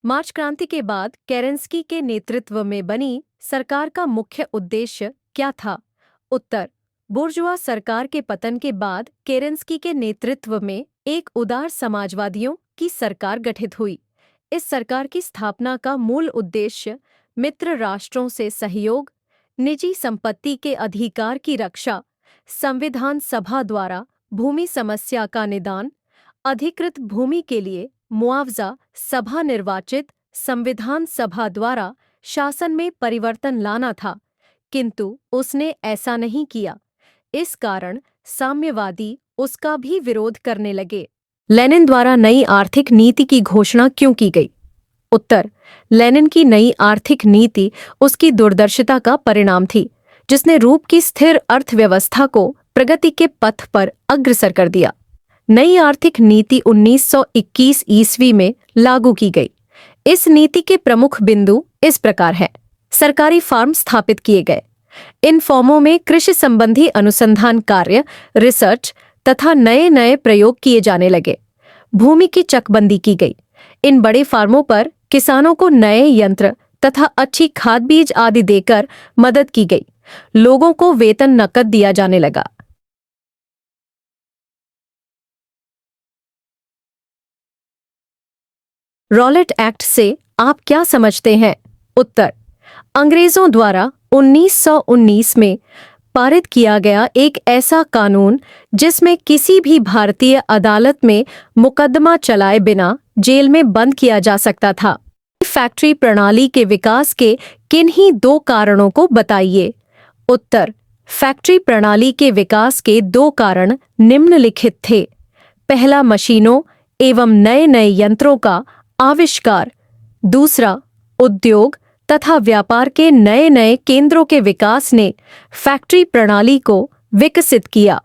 मार्च क्रांति के बाद केरेंस्की के नेतृत्व में बनी सरकार का मुख्य उद्देश्य क्या था? उत्तर: बुर्जुआ सरकार के पतन के बाद केरेंस्की के नेतृत्व में एक उदार समाजवादियों की सरकार गठित हुई। इस सरकार की स्थापना का मूल उद्देश्य मित्र राष्ट्रों से सहयोग, निजी संपत्ति के अधिकार की रक्षा, संविधान सभा द्वारा भूमि समस्या का निदान, अधिकृत भूमि के लिए मुआवजा, सभा निर्वाचित संविधान सभा द्वारा शासन में परिवर्तन लाना था, किंतु उसने ऐसा नहीं किया। इस कारण साम्यवादी उसका भी विरोध करने लगे। लेनिन द्वारा नई आर्थिक नीति की घोषणा क्यों की गई? उत्तर: लेनिन की नई आर्थिक नीति उसकी दूरदर्शिता का परिणाम थी, जिसने रूप की स्थिर अर्थव्यवस्था को प्रगति के पथ पर अग्रसर कर दिया। नई आर्थिक नीति 1921 ईस्वी में लागू की गई। इस नीति के प्रमुख बिंदु इस प्रकार हैं। सरकारी फार्म स्थापित किए गए। इन फॉर्मों में कृषि संबंधी अनुसंधान कार्य, रिसर्च तथा नए नए प्रयोग किए जाने लगे। भूमि की चकबंदी की गई। इन बड़े फार्मों पर किसानों को नए यंत्र तथा अच्छी खाद बीज आदि देकर मदद की गई। लोगों को वेतन नकद दिया जाने लगा। रॉलेट एक्ट से आप क्या समझते हैं? उत्तर: अंग्रेजों द्वारा 1919 में पारित किया गया एक ऐसा कानून जिसमें किसी भी भारतीय अदालत में मुकदमा चलाए बिना जेल में बंद किया जा सकता था। फैक्ट्री प्रणाली के विकास के किन्हीं दो कारणों को बताइए। उत्तर: फैक्ट्री प्रणाली के विकास के दो कारण निम्नलिखित थे। पहला, मशीनों एवं नए नए यंत्रों का आविष्कार। दूसरा, उद्योग तथा व्यापार के नए नए केंद्रों के विकास ने फैक्ट्री प्रणाली को विकसित किया।